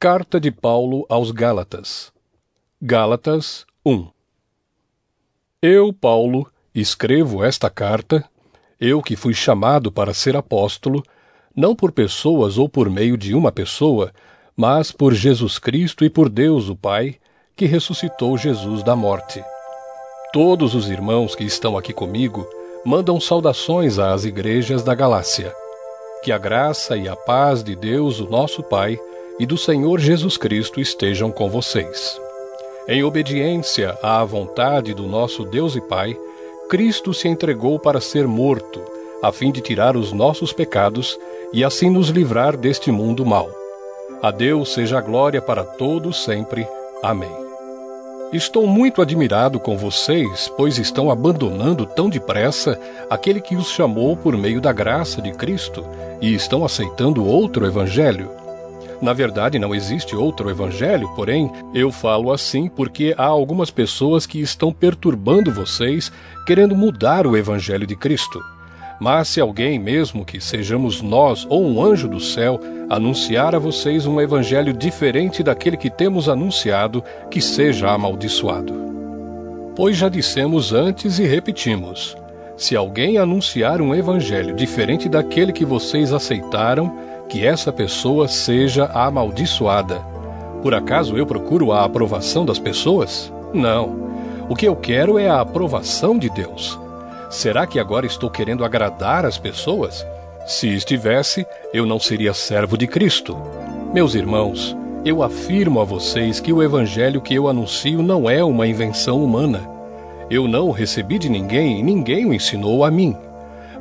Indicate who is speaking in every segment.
Speaker 1: Carta de Paulo aos Gálatas. Gálatas 1. Eu, Paulo, escrevo esta carta, eu que fui chamado para ser apóstolo, não por pessoas ou por meio de uma pessoa, mas por Jesus Cristo e por Deus o Pai, que ressuscitou Jesus da morte. Todos os irmãos que estão aqui comigo mandam saudações às igrejas da Galácia. Que a graça e a paz de Deus, o nosso Pai, e do Senhor Jesus Cristo estejam com vocês. Em obediência à vontade do nosso Deus e Pai, Cristo se entregou para ser morto, a fim de tirar os nossos pecados e assim nos livrar deste mundo mau. A Deus seja a glória para todos sempre. Amém. Estou muito admirado com vocês, pois estão abandonando tão depressa aquele que os chamou por meio da graça de Cristo e estão aceitando outro evangelho. Na verdade, não existe outro evangelho, porém, eu falo assim porque há algumas pessoas que estão perturbando vocês, querendo mudar o evangelho de Cristo. Mas se alguém, mesmo que sejamos nós ou um anjo do céu, anunciar a vocês um evangelho diferente daquele que temos anunciado, que seja amaldiçoado. Pois já dissemos antes e repetimos: se alguém anunciar um evangelho diferente daquele que vocês aceitaram, que essa pessoa seja amaldiçoada. Por acaso eu procuro a aprovação das pessoas? Não. O que eu quero é a aprovação de Deus. Será que agora estou querendo agradar as pessoas? Se estivesse, eu não seria servo de Cristo. Meus irmãos, eu afirmo a vocês que o evangelho que eu anuncio não é uma invenção humana. Eu não o recebi de ninguém e ninguém o ensinou a mim.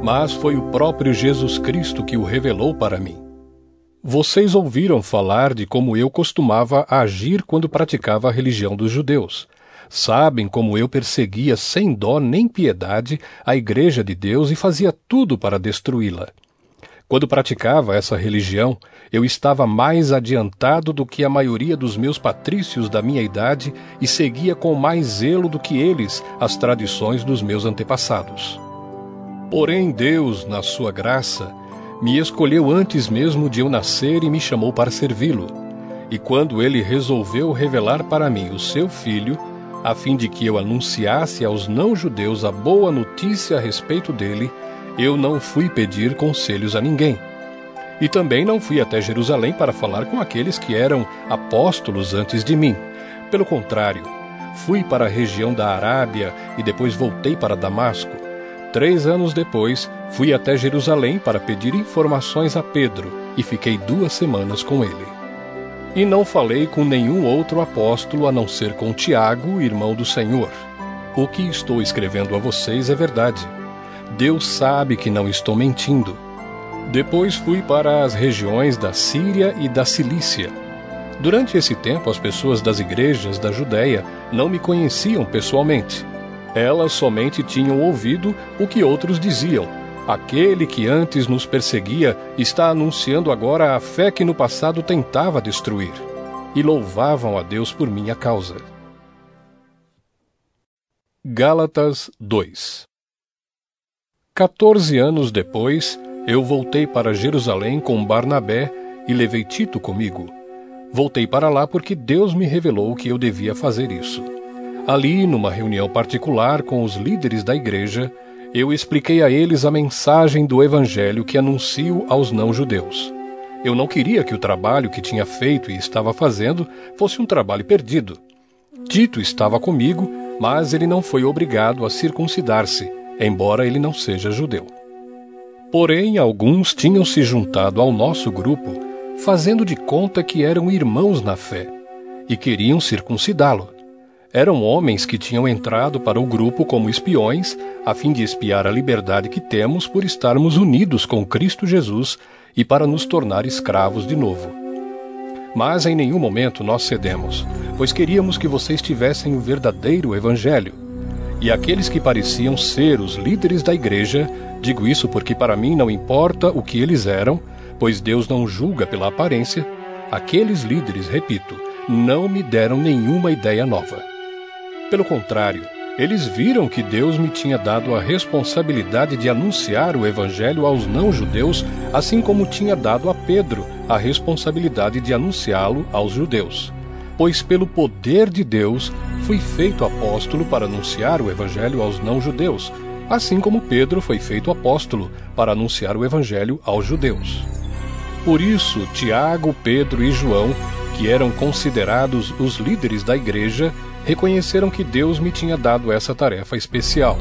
Speaker 1: Mas foi o próprio Jesus Cristo que o revelou para mim. Vocês ouviram falar de como eu costumava agir quando praticava a religião dos judeus. Sabem como eu perseguia sem dó nem piedade a igreja de Deus e fazia tudo para destruí-la. Quando praticava essa religião, eu estava mais adiantado do que a maioria dos meus patrícios da minha idade e seguia com mais zelo do que eles as tradições dos meus antepassados. Porém, Deus, na sua graça, me escolheu antes mesmo de eu nascer e me chamou para servi-lo. E quando ele resolveu revelar para mim o seu Filho, a fim de que eu anunciasse aos não-judeus a boa notícia a respeito dele, eu não fui pedir conselhos a ninguém. E também não fui até Jerusalém para falar com aqueles que eram apóstolos antes de mim. Pelo contrário, fui para a região da Arábia e depois voltei para Damasco. 3 anos depois, fui até Jerusalém para pedir informações a Pedro e fiquei 2 semanas com ele. E não falei com nenhum outro apóstolo a não ser com Tiago, irmão do Senhor. O que estou escrevendo a vocês é verdade. Deus sabe que não estou mentindo. Depois fui para as regiões da Síria e da Cilícia. Durante esse tempo, as pessoas das igrejas da Judéia não me conheciam pessoalmente. Elas somente tinham ouvido o que outros diziam. Aquele que antes nos perseguia está anunciando agora a fé que no passado tentava destruir. E louvavam a Deus por minha causa. Gálatas 2. 14 anos depois, eu voltei para Jerusalém com Barnabé e levei Tito comigo. Voltei para lá porque Deus me revelou que eu devia fazer isso. Ali, numa reunião particular com os líderes da igreja, eu expliquei a eles a mensagem do evangelho que anuncio aos não-judeus. Eu não queria que o trabalho que tinha feito e estava fazendo fosse um trabalho perdido. Tito estava comigo, mas ele não foi obrigado a circuncidar-se, embora ele não seja judeu. Porém, alguns tinham se juntado ao nosso grupo, fazendo de conta que eram irmãos na fé, e queriam circuncidá-lo. Eram homens que tinham entrado para o grupo como espiões, a fim de espiar a liberdade que temos por estarmos unidos com Cristo Jesus e para nos tornar escravos de novo. Mas em nenhum momento nós cedemos, pois queríamos que vocês tivessem o verdadeiro evangelho. E aqueles que pareciam ser os líderes da igreja, digo isso porque para mim não importa o que eles eram, pois Deus não julga pela aparência, aqueles líderes, repito, não me deram nenhuma ideia nova. Pelo contrário, eles viram que Deus me tinha dado a responsabilidade de anunciar o evangelho aos não-judeus, assim como tinha dado a Pedro, a responsabilidade de anunciá-lo aos judeus. Pois pelo poder de Deus fui feito apóstolo para anunciar o evangelho aos não-judeus, assim como Pedro foi feito apóstolo para anunciar o evangelho aos judeus. Por isso, Tiago, Pedro e João, que eram considerados os líderes da igreja, reconheceram que Deus me tinha dado essa tarefa especial.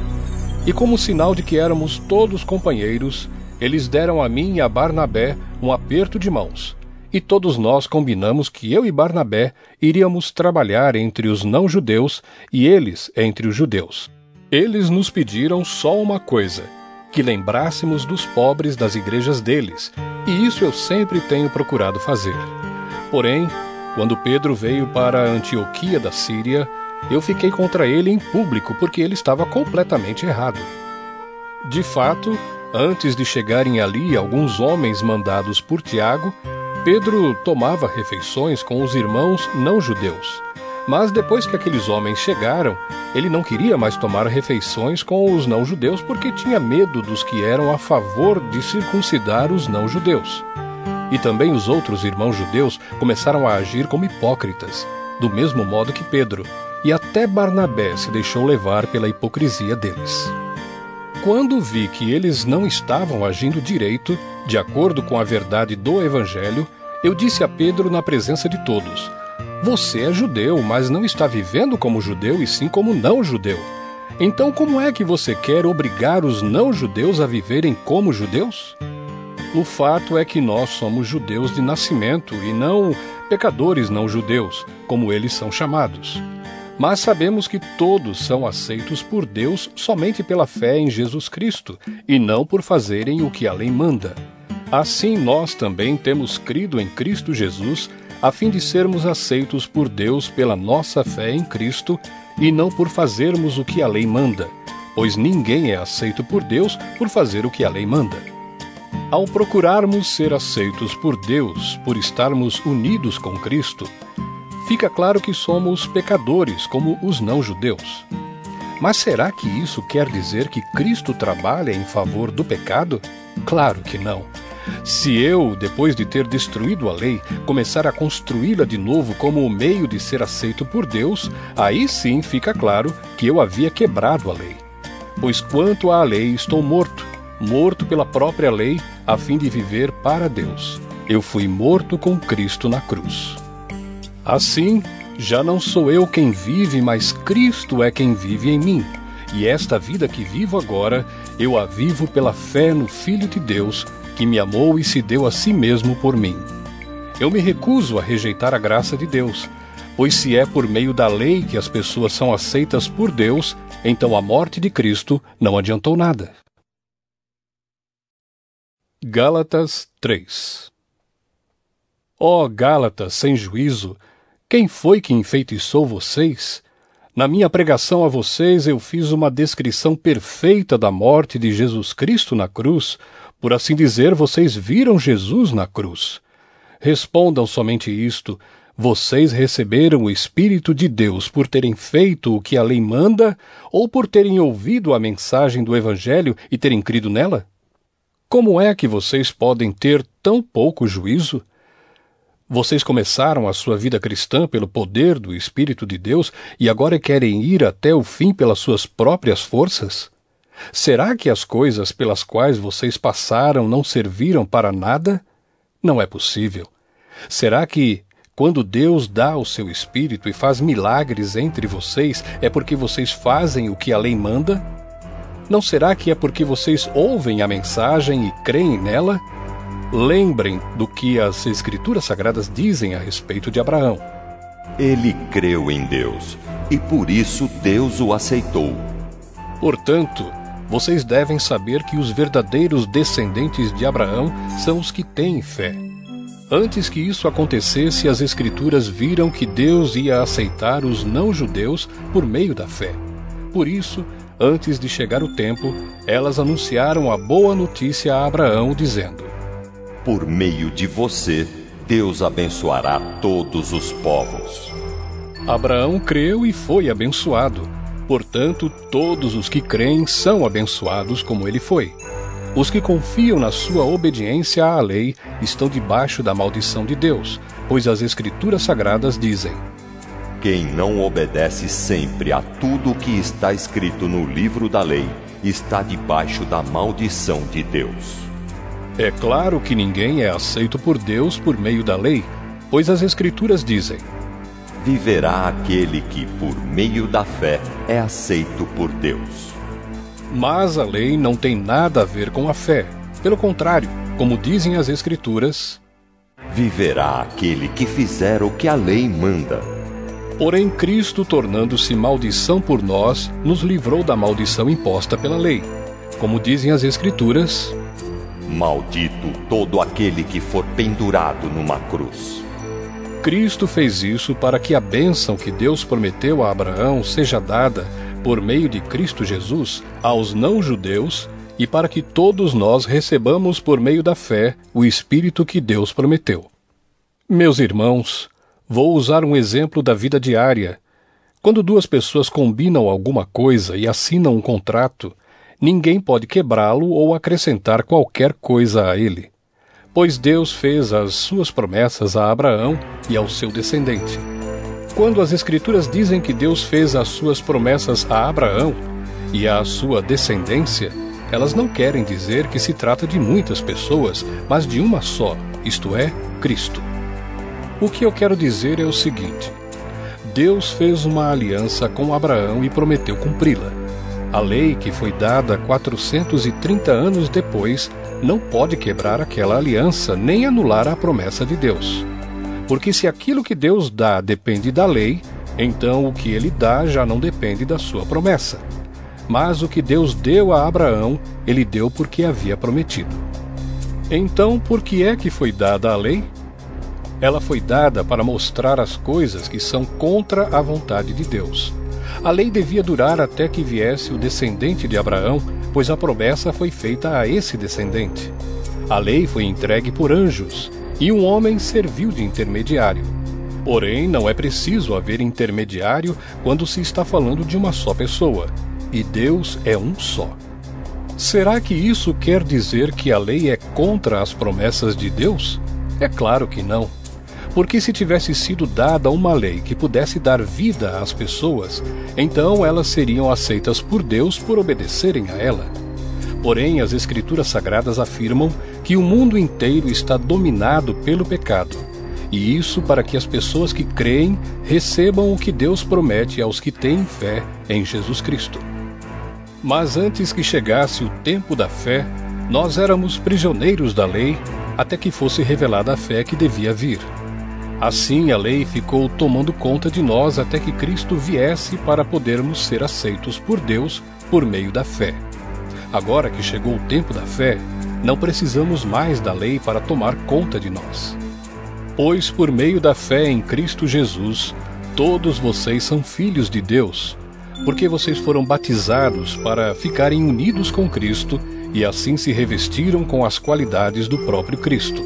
Speaker 1: E como sinal de que éramos todos companheiros, eles deram a mim e a Barnabé um aperto de mãos. E todos nós combinamos que eu e Barnabé iríamos trabalhar entre os não-judeus e eles entre os judeus. Eles nos pediram só uma coisa, que lembrássemos dos pobres das igrejas deles, e isso eu sempre tenho procurado fazer. Porém, quando Pedro veio para a Antioquia da Síria, eu fiquei contra ele em público porque ele estava completamente errado. De fato, antes de chegarem ali alguns homens mandados por Tiago, Pedro tomava refeições com os irmãos não-judeus. Mas depois que aqueles homens chegaram, ele não queria mais tomar refeições com os não-judeus porque tinha medo dos que eram a favor de circuncidar os não-judeus. E também os outros irmãos judeus começaram a agir como hipócritas, do mesmo modo que Pedro, e até Barnabé se deixou levar pela hipocrisia deles. Quando vi que eles não estavam agindo direito, de acordo com a verdade do Evangelho, eu disse a Pedro na presença de todos: "Você é judeu, mas não está vivendo como judeu e sim como não-judeu. Então como é que você quer obrigar os não-judeus a viverem como judeus? O fato é que nós somos judeus de nascimento e não pecadores não-judeus, como eles são chamados. Mas sabemos que todos são aceitos por Deus somente pela fé em Jesus Cristo, e não por fazerem o que a lei manda. Assim nós também temos crido em Cristo Jesus, a fim de sermos aceitos por Deus pela nossa fé em Cristo, e não por fazermos o que a lei manda, pois ninguém é aceito por Deus por fazer o que a lei manda. Ao procurarmos ser aceitos por Deus, por estarmos unidos com Cristo, fica claro que somos pecadores como os não-judeus. Mas será que isso quer dizer que Cristo trabalha em favor do pecado? Claro que não. Se eu, depois de ter destruído a lei, começar a construí-la de novo como o meio de ser aceito por Deus, aí sim fica claro que eu havia quebrado a lei. Pois quanto à lei estou morto, morto pela própria lei, a fim de viver para Deus. Eu fui morto com Cristo na cruz. Assim, já não sou eu quem vive, mas Cristo é quem vive em mim. E esta vida que vivo agora, eu a vivo pela fé no Filho de Deus, que me amou e se deu a si mesmo por mim. Eu me recuso a rejeitar a graça de Deus, pois se é por meio da lei que as pessoas são aceitas por Deus, então a morte de Cristo não adiantou nada. Gálatas 3. Ó Gálatas sem juízo, quem foi que enfeitiçou vocês? Na minha pregação a vocês eu fiz uma descrição perfeita da morte de Jesus Cristo na cruz. Por assim dizer, vocês viram Jesus na cruz. Respondam somente isto: vocês receberam o Espírito de Deus por terem feito o que a lei manda ou por terem ouvido a mensagem do Evangelho e terem crido nela? Como é que vocês podem ter tão pouco juízo? Vocês começaram a sua vida cristã pelo poder do Espírito de Deus e agora querem ir até o fim pelas suas próprias forças? Será que as coisas pelas quais vocês passaram não serviram para nada? Não é possível. Será que, quando Deus dá o seu Espírito e faz milagres entre vocês, é porque vocês fazem o que a lei manda? Não será que é porque vocês ouvem a mensagem e creem nela? Lembrem do que as Escrituras Sagradas dizem a respeito de Abraão.
Speaker 2: Ele creu em Deus, e por isso Deus o aceitou.
Speaker 1: Portanto, vocês devem saber que os verdadeiros descendentes de Abraão são os que têm fé. Antes que isso acontecesse, as Escrituras viram que Deus ia aceitar os não-judeus por meio da fé. Por isso, antes de chegar o tempo, elas anunciaram a boa notícia a Abraão, dizendo:
Speaker 2: por meio de você, Deus abençoará todos os povos.
Speaker 1: Abraão creu e foi abençoado. Portanto, todos os que creem são abençoados como ele foi. Os que confiam na sua obediência à lei estão debaixo da maldição de Deus, pois as Escrituras Sagradas dizem:
Speaker 2: quem não obedece sempre a tudo o que está escrito no livro da lei está debaixo da maldição de Deus.
Speaker 1: É claro que ninguém é aceito por Deus por meio da lei, pois as Escrituras dizem:
Speaker 2: viverá aquele que, por meio da fé, é aceito por Deus.
Speaker 1: Mas a lei não tem nada a ver com a fé. Pelo contrário, como dizem as Escrituras,
Speaker 2: viverá aquele que fizer o que a lei manda.
Speaker 1: Porém, Cristo, tornando-se maldição por nós, nos livrou da maldição imposta pela lei. Como dizem as Escrituras,
Speaker 2: maldito todo aquele que for pendurado numa cruz.
Speaker 1: Cristo fez isso para que a bênção que Deus prometeu a Abraão seja dada, por meio de Cristo Jesus, aos não-judeus, e para que todos nós recebamos por meio da fé o Espírito que Deus prometeu. Meus irmãos, vou usar um exemplo da vida diária. Quando duas pessoas combinam alguma coisa e assinam um contrato, ninguém pode quebrá-lo ou acrescentar qualquer coisa a ele, pois Deus fez as suas promessas a Abraão e ao seu descendente. Quando as Escrituras dizem que Deus fez as suas promessas a Abraão e à sua descendência, elas não querem dizer que se trata de muitas pessoas, mas de uma só, isto é, Cristo. O que eu quero dizer é o seguinte: Deus fez uma aliança com Abraão e prometeu cumpri-la. A lei, que foi dada 430 anos depois, não pode quebrar aquela aliança nem anular a promessa de Deus. Porque se aquilo que Deus dá depende da lei, então o que ele dá já não depende da sua promessa. Mas o que Deus deu a Abraão, ele deu porque havia prometido. Então, por que é que foi dada a lei? Ela foi dada para mostrar as coisas que são contra a vontade de Deus. A lei devia durar até que viesse o descendente de Abraão, pois a promessa foi feita a esse descendente. A lei foi entregue por anjos, e um homem serviu de intermediário. Porém, não é preciso haver intermediário quando se está falando de uma só pessoa, e Deus é um só. Será que isso quer dizer que a lei é contra as promessas de Deus? É claro que não. Porque se tivesse sido dada uma lei que pudesse dar vida às pessoas, então elas seriam aceitas por Deus por obedecerem a ela. Porém, as Escrituras Sagradas afirmam que o mundo inteiro está dominado pelo pecado, e isso para que as pessoas que creem recebam o que Deus promete aos que têm fé em Jesus Cristo. Mas antes que chegasse o tempo da fé, nós éramos prisioneiros da lei até que fosse revelada a fé que devia vir. Assim, a lei ficou tomando conta de nós até que Cristo viesse para podermos ser aceitos por Deus por meio da fé. Agora que chegou o tempo da fé, não precisamos mais da lei para tomar conta de nós. Pois por meio da fé em Cristo Jesus, todos vocês são filhos de Deus, porque vocês foram batizados para ficarem unidos com Cristo e assim se revestiram com as qualidades do próprio Cristo.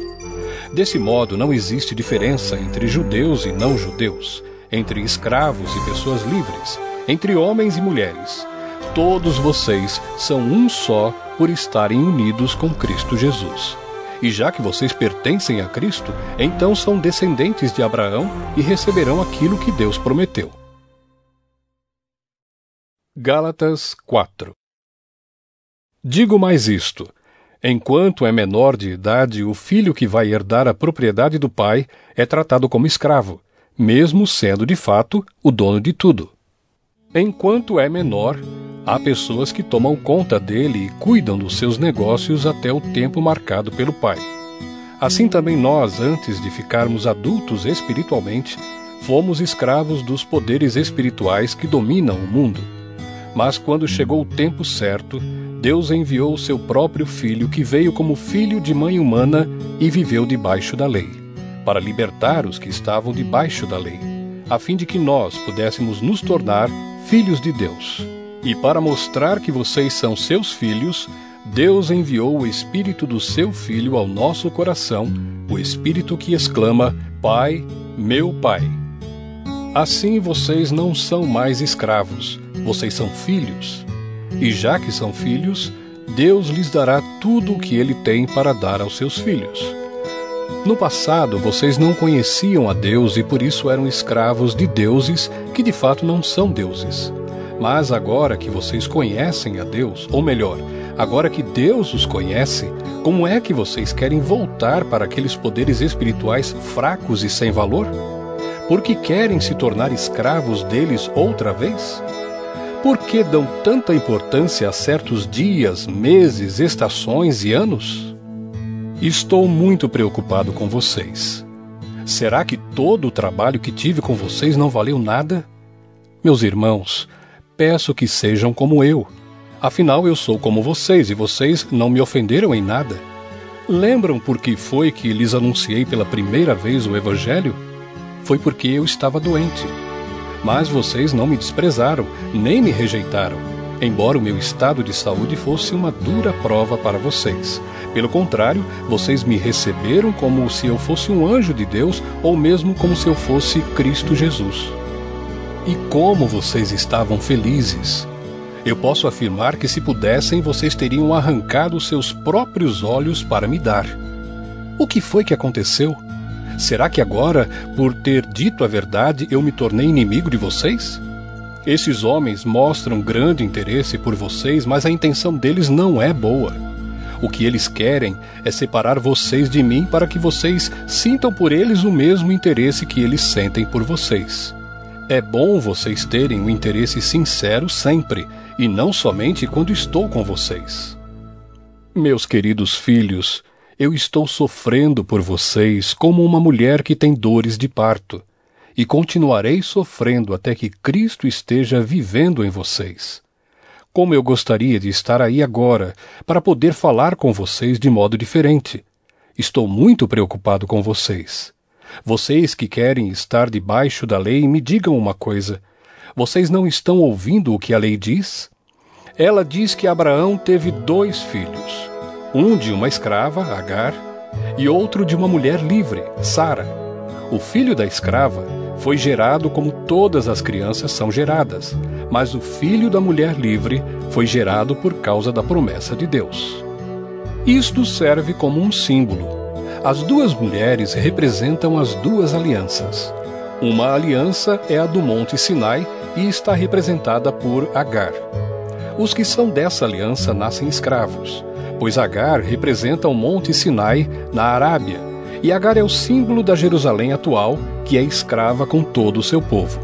Speaker 1: Desse modo, não existe diferença entre judeus e não-judeus, entre escravos e pessoas livres, entre homens e mulheres. Todos vocês são um só por estarem unidos com Cristo Jesus. E já que vocês pertencem a Cristo, então são descendentes de Abraão e receberão aquilo que Deus prometeu. Gálatas 4. Digo mais isto: enquanto é menor de idade, o filho que vai herdar a propriedade do pai é tratado como escravo, mesmo sendo de fato o dono de tudo. Enquanto é menor, há pessoas que tomam conta dele e cuidam dos seus negócios até o tempo marcado pelo pai. Assim também nós, antes de ficarmos adultos espiritualmente, fomos escravos dos poderes espirituais que dominam o mundo. Mas quando chegou o tempo certo, Deus enviou o seu próprio Filho, que veio como filho de mãe humana e viveu debaixo da lei, para libertar os que estavam debaixo da lei, a fim de que nós pudéssemos nos tornar filhos de Deus. E para mostrar que vocês são seus filhos, Deus enviou o Espírito do seu Filho ao nosso coração, o Espírito que exclama: Pai, meu Pai. Assim vocês não são mais escravos, vocês são filhos. E já que são filhos, Deus lhes dará tudo o que Ele tem para dar aos seus filhos. No passado, vocês não conheciam a Deus e por isso eram escravos de deuses que de fato não são deuses. Mas agora que vocês conhecem a Deus, ou melhor, agora que Deus os conhece, como é que vocês querem voltar para aqueles poderes espirituais fracos e sem valor? Porque querem se tornar escravos deles outra vez? Por que dão tanta importância a certos dias, meses, estações e anos? Estou muito preocupado com vocês. Será que todo o trabalho que tive com vocês não valeu nada? Meus irmãos, peço que sejam como eu. Afinal, eu sou como vocês e vocês não me ofenderam em nada. Lembram por que foi que lhes anunciei pela primeira vez o Evangelho? Foi porque eu estava doente. Mas vocês não me desprezaram, nem me rejeitaram, embora o meu estado de saúde fosse uma dura prova para vocês. Pelo contrário, vocês me receberam como se eu fosse um anjo de Deus ou mesmo como se eu fosse Cristo Jesus. E como vocês estavam felizes! Eu posso afirmar que, se pudessem, vocês teriam arrancado seus próprios olhos para me dar. O que foi que aconteceu? Será que agora, por ter dito a verdade, eu me tornei inimigo de vocês? Esses homens mostram grande interesse por vocês, mas a intenção deles não é boa. O que eles querem é separar vocês de mim para que vocês sintam por eles o mesmo interesse que eles sentem por vocês. É bom vocês terem um interesse sincero sempre, e não somente quando estou com vocês. Meus queridos filhos, eu estou sofrendo por vocês como uma mulher que tem dores de parto, e continuarei sofrendo até que Cristo esteja vivendo em vocês. Como eu gostaria de estar aí agora, para poder falar com vocês de modo diferente. Estou muito preocupado com vocês. Vocês que querem estar debaixo da lei, me digam uma coisa. Vocês não estão ouvindo o que a lei diz? Ela diz que Abraão teve 2 filhos. Um de uma escrava, Agar, e outro de uma mulher livre, Sara. O filho da escrava foi gerado como todas as crianças são geradas, mas o filho da mulher livre foi gerado por causa da promessa de Deus. Isto serve como um símbolo. As 2 mulheres representam as 2 alianças. Uma aliança é a do Monte Sinai e está representada por Agar. Os que são dessa aliança nascem escravos, pois Agar representa o Monte Sinai na Arábia, e Agar é o símbolo da Jerusalém atual, que é escrava com todo o seu povo.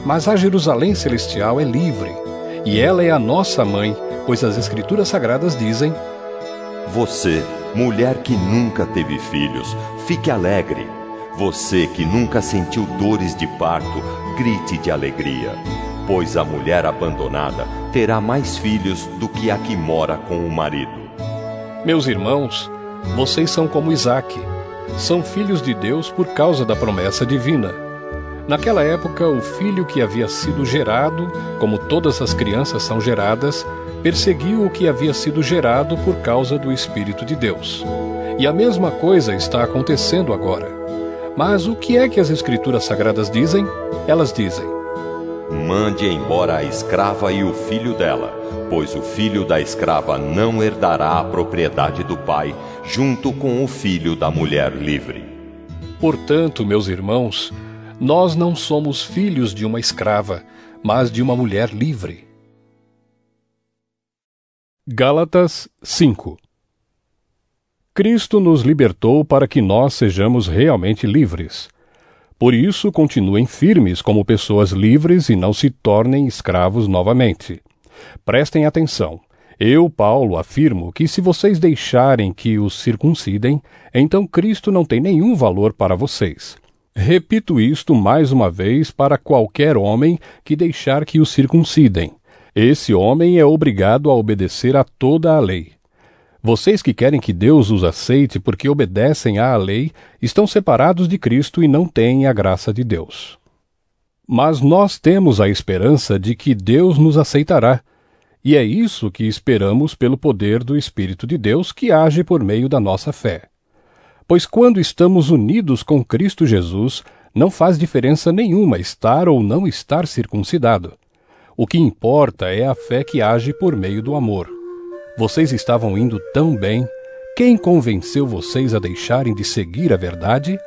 Speaker 1: Mas a Jerusalém celestial é livre, e ela é a nossa mãe, pois as Escrituras Sagradas dizem:
Speaker 2: Você, mulher que nunca teve filhos, fique alegre. Você que nunca sentiu dores de parto, grite de alegria. Pois a mulher abandonada terá mais filhos do que a que mora com o marido.
Speaker 1: Meus irmãos, vocês são como Isaque. São filhos de Deus por causa da promessa divina. Naquela época, o filho que havia sido gerado, como todas as crianças são geradas, perseguiu o que havia sido gerado por causa do Espírito de Deus. E a mesma coisa está acontecendo agora. Mas o que é que as Escrituras Sagradas dizem? Elas dizem:
Speaker 2: Mande embora a escrava e o filho dela, pois o filho da escrava não herdará a propriedade do pai, junto com o filho da mulher livre.
Speaker 1: Portanto, meus irmãos, nós não somos filhos de uma escrava, mas de uma mulher livre. Gálatas 5. Cristo nos libertou para que nós sejamos realmente livres. Por isso, continuem firmes como pessoas livres e não se tornem escravos novamente. Prestem atenção. Eu, Paulo, afirmo que se vocês deixarem que os circuncidem, então Cristo não tem nenhum valor para vocês. Repito isto mais uma vez para qualquer homem que deixar que os circuncidem. Esse homem é obrigado a obedecer a toda a lei. Vocês que querem que Deus os aceite porque obedecem à lei, estão separados de Cristo e não têm a graça de Deus. Mas nós temos a esperança de que Deus nos aceitará, e é isso que esperamos pelo poder do Espírito de Deus que age por meio da nossa fé. Pois quando estamos unidos com Cristo Jesus, não faz diferença nenhuma estar ou não estar circuncidado. O que importa é a fé que age por meio do amor. Vocês estavam indo tão bem. Quem convenceu vocês a deixarem de seguir a verdade?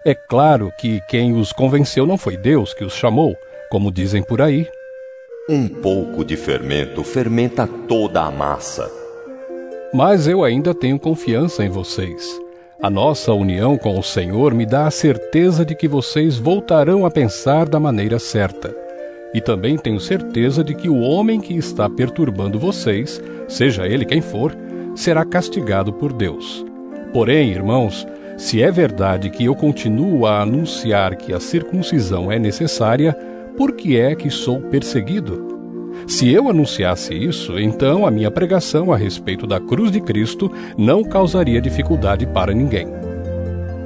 Speaker 1: É claro que quem os convenceu não foi Deus que os chamou, como dizem por aí.
Speaker 2: Um pouco de fermento fermenta toda a massa.
Speaker 1: Mas eu ainda tenho confiança em vocês. A nossa união com o Senhor me dá a certeza de que vocês voltarão a pensar da maneira certa. E também tenho certeza de que o homem que está perturbando vocês, seja ele quem for, será castigado por Deus. Porém, irmãos, se é verdade que eu continuo a anunciar que a circuncisão é necessária, por que é que sou perseguido? Se eu anunciasse isso, então a minha pregação a respeito da cruz de Cristo não causaria dificuldade para ninguém.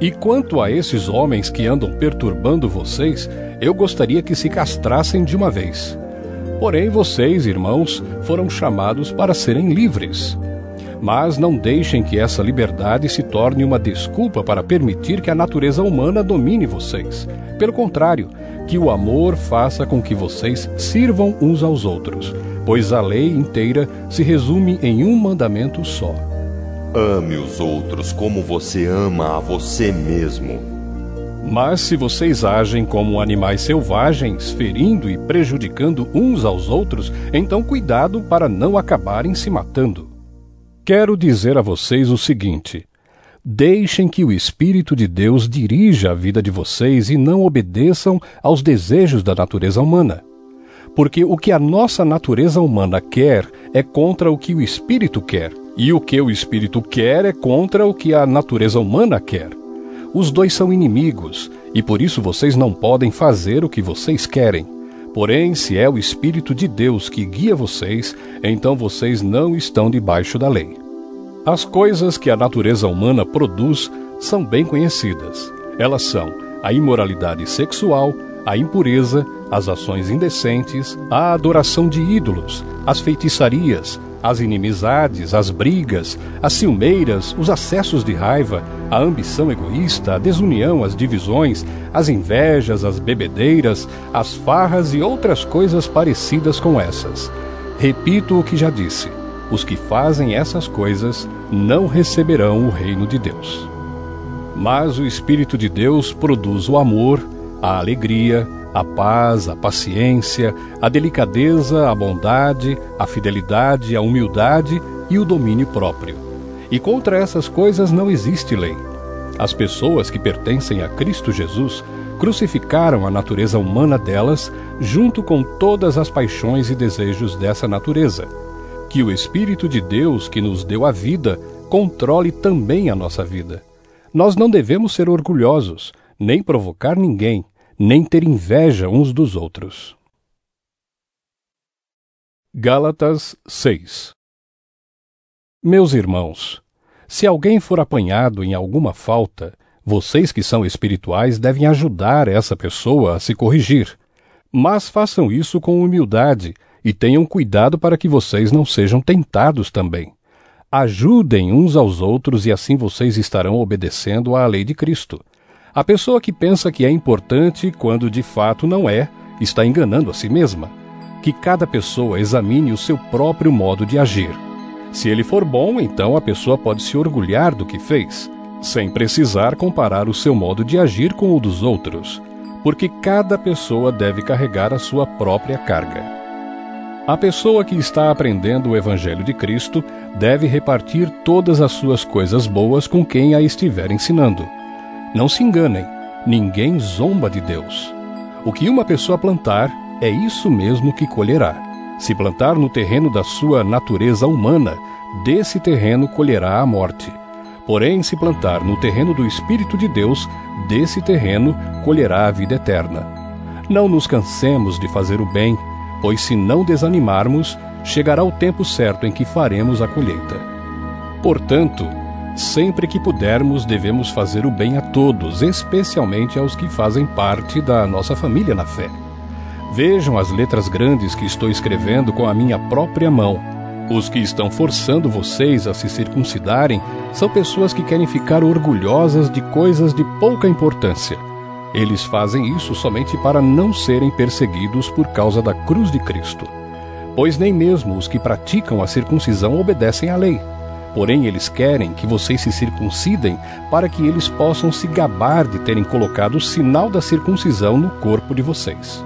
Speaker 1: E quanto a esses homens que andam perturbando vocês, eu gostaria que se castrassem de uma vez. Porém, vocês, irmãos, foram chamados para serem livres. Mas não deixem que essa liberdade se torne uma desculpa para permitir que a natureza humana domine vocês. Pelo contrário, que o amor faça com que vocês sirvam uns aos outros, pois a lei inteira se resume em um mandamento só.
Speaker 2: Ame os outros como você ama a você mesmo.
Speaker 1: Mas se vocês agem como animais selvagens, ferindo e prejudicando uns aos outros, então cuidado para não acabarem se matando. Quero dizer a vocês o seguinte: deixem que o Espírito de Deus dirija a vida de vocês e não obedeçam aos desejos da natureza humana. Porque o que a nossa natureza humana quer é contra o que o Espírito quer, e o que o Espírito quer é contra o que a natureza humana quer. Os dois são inimigos, e por isso vocês não podem fazer o que vocês querem. Porém, se é o Espírito de Deus que guia vocês, então vocês não estão debaixo da lei. As coisas que a natureza humana produz são bem conhecidas. Elas são a imoralidade sexual, a impureza, as ações indecentes, a adoração de ídolos, as feitiçarias, as inimizades, as brigas, as ciumeiras, os acessos de raiva, a ambição egoísta, a desunião, as divisões, as invejas, as bebedeiras, as farras e outras coisas parecidas com essas. Repito o que já disse: os que fazem essas coisas não receberão o reino de Deus. Mas o Espírito de Deus produz o amor, a alegria, a paz, a paciência, a delicadeza, a bondade, a fidelidade, a humildade e o domínio próprio. E contra essas coisas não existe lei. As pessoas que pertencem a Cristo Jesus crucificaram a natureza humana delas, junto com todas as paixões e desejos dessa natureza. Que o Espírito de Deus, que nos deu a vida, controle também a nossa vida. Nós não devemos ser orgulhosos, nem provocar ninguém, nem ter inveja uns dos outros. Gálatas 6. Meus irmãos, se alguém for apanhado em alguma falta, vocês que são espirituais devem ajudar essa pessoa a se corrigir. Mas façam isso com humildade e tenham cuidado para que vocês não sejam tentados também. Ajudem uns aos outros e assim vocês estarão obedecendo à lei de Cristo. A pessoa que pensa que é importante quando de fato não é, está enganando a si mesma. Que cada pessoa examine o seu próprio modo de agir. Se ele for bom, então a pessoa pode se orgulhar do que fez, sem precisar comparar o seu modo de agir com o dos outros, porque cada pessoa deve carregar a sua própria carga. A pessoa que está aprendendo o Evangelho de Cristo deve repartir todas as suas coisas boas com quem a estiver ensinando. Não se enganem, ninguém zomba de Deus. O que uma pessoa plantar, é isso mesmo que colherá. Se plantar no terreno da sua natureza humana, desse terreno colherá a morte. Porém, se plantar no terreno do Espírito de Deus, desse terreno colherá a vida eterna. Não nos cansemos de fazer o bem, pois se não desanimarmos, chegará o tempo certo em que faremos a colheita. Portanto, sempre que pudermos, devemos fazer o bem a todos, especialmente aos que fazem parte da nossa família na fé. Vejam as letras grandes que estou escrevendo com a minha própria mão. Os que estão forçando vocês a se circuncidarem são pessoas que querem ficar orgulhosas de coisas de pouca importância. Eles fazem isso somente para não serem perseguidos por causa da cruz de Cristo. Pois nem mesmo os que praticam a circuncisão obedecem à lei. Porém, eles querem que vocês se circuncidem para que eles possam se gabar de terem colocado o sinal da circuncisão no corpo de vocês.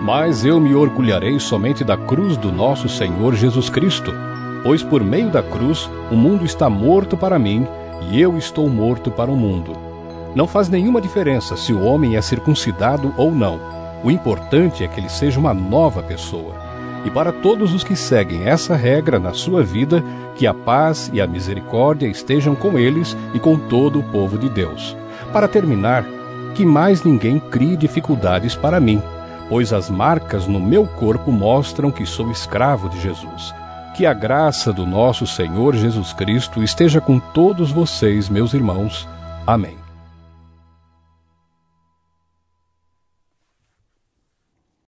Speaker 1: Mas eu me orgulharei somente da cruz do nosso Senhor Jesus Cristo, pois por meio da cruz o mundo está morto para mim e eu estou morto para o mundo. Não faz nenhuma diferença se o homem é circuncidado ou não. O importante é que ele seja uma nova pessoa. E para todos os que seguem essa regra na sua vida, que a paz e a misericórdia estejam com eles e com todo o povo de Deus. Para terminar, que mais ninguém crie dificuldades para mim, pois as marcas no meu corpo mostram que sou escravo de Jesus. Que a graça do nosso Senhor Jesus Cristo esteja com todos vocês, meus irmãos. Amém.